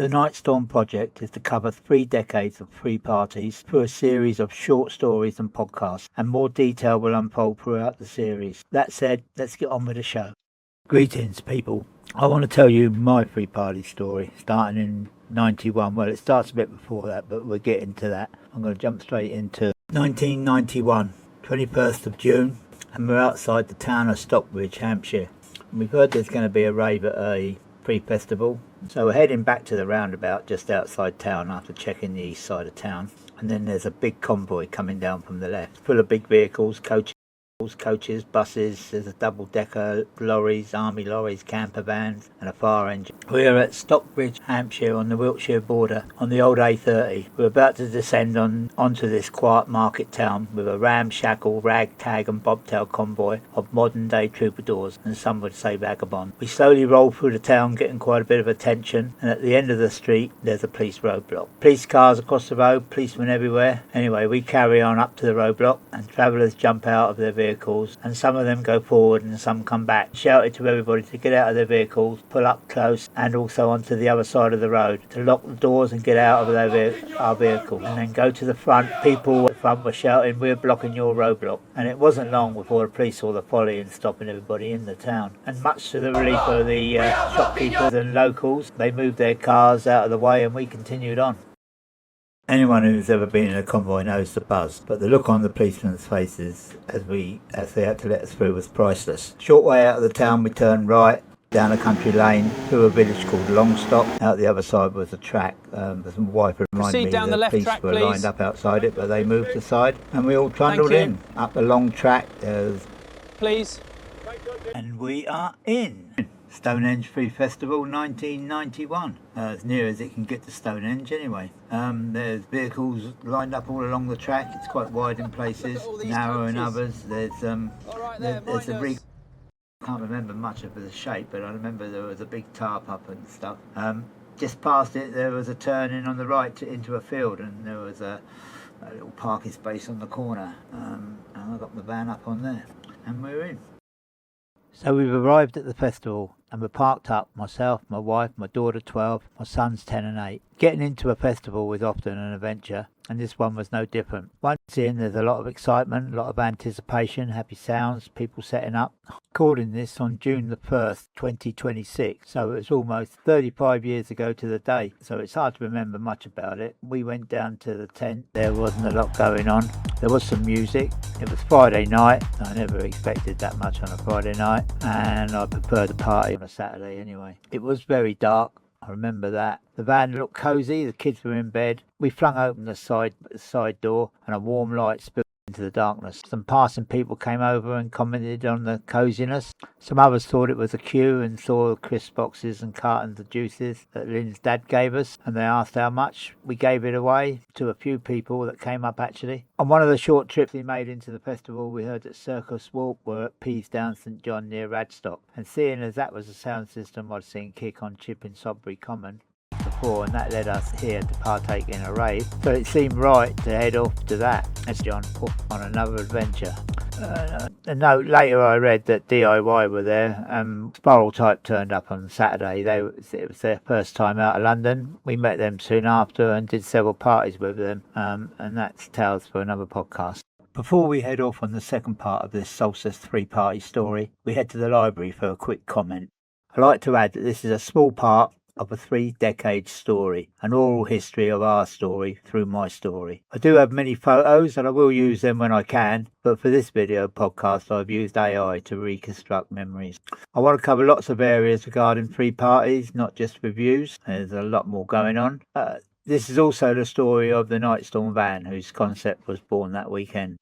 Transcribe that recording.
The NightStorm project is to cover 3 decades of free parties through a series of short stories and podcasts, and more detail will unfold throughout the series. That said, let's get on with the show. Greetings, people. I want to tell you my free party story, starting in 91. Well, it starts a bit before that, but we'll get into that. I'm going to jump straight into 1991, 21st of June, and we're outside the town of Stockbridge, Hampshire. And we've heard there's going to be a rave at a free festival, so we're heading back to the roundabout just outside town after checking the east side of town. And then there's a big convoy coming down from the left, full of big vehicles, coaches, buses. There's a double-decker lorries, army lorries, camper vans and a fire engine. We're at Stockbridge, Hampshire, on the Wiltshire border, on the old A30. We're about to descend onto this quiet market town with a ramshackle, ragtag and bobtail convoy of modern-day troubadours, and some would say vagabonds. We slowly roll through the town, getting quite a bit of attention, and at the end of the street there's a police roadblock. Police cars across the road, policemen everywhere. Anyway, we carry on up to the roadblock, and travellers jump out of their vehicles, and some of them go forward and some come back. Shouted to everybody to get out of their vehicles, pull up close and also onto the other side of the road, to lock the doors and get out of our vehicle, and then go to the front. People at the front were shouting, "We're blocking your roadblock." And it wasn't long before the police saw the folly and stopping everybody in the town. And much to the relief of the shopkeepers and locals, they moved their cars out of the way and we continued on. Anyone who's ever been in a convoy knows the buzz, but the look on the policemen's faces as they had to let us through was priceless. Short way out of the town, we turned right down a country lane through a village called Longstock. Out the other side was a track. There's a wife reminded me down the left police track, were please. lined up outside it, but they moved aside and we all trundled in up the long track. Please. And we are in. Stonehenge Free Festival 1991, as near as it can get to Stonehenge anyway. There's vehicles lined up all along the track. It's quite wide in places, narrow in others. There's I can't remember much of the shape, but I remember there was a big tarp up and stuff. Just past it there was a turn in on the right into a field, and there was a little parking space on the corner, and I got my van up on there and we're in. So we've arrived at the festival and we're parked up, myself, my wife, my daughter 12, my sons 10 and 8. Getting into a festival is often an adventure, and this one was no different. Once in, there's a lot of excitement, a lot of anticipation, happy sounds, people setting up. Recording this on June the 1st, 2026, so it was almost 35 years ago to the day, so it's hard to remember much about it. We went down to the tent, there wasn't a lot going on. There was some music. It was Friday night. I never expected that much on a Friday night, and I prefer the party on a Saturday anyway. It was very dark, I remember that. The van looked cosy, the kids were in bed. We flung open the side door and a warm light spilled into the darkness. Some passing people came over and commented on the coziness. Some others thought it was a queue and saw crisp boxes and cartons of juices that Lynn's dad gave us, and they asked how much. We gave it away to a few people that came up actually. On one of the short trips we made into the festival, we heard that Circus Walk were at Pease Down St John near Radstock, and seeing as that was a sound system I'd seen kick on Chip in Sodbury Common before, and that led us here to partake in a rave, so it seemed right to head off to that as John off on another adventure. A note later I read that DIY were there. Spiral Type turned up on Saturday. It was their first time out of London. We met them soon after and did several parties with them, and that's tales for another podcast. Before we head off on the second part of this Solstice 3-party story, we head to the library for a quick comment. I'd like to add that this is a small part of a 3-decade story, an oral history of our story through my story. I do have many photos and I will use them when I can, but for this video podcast I've used AI to reconstruct memories. I want to cover lots of areas regarding free parties, not just reviews. There's a lot more going on. This is also the story of the NightStorm van, whose concept was born that weekend.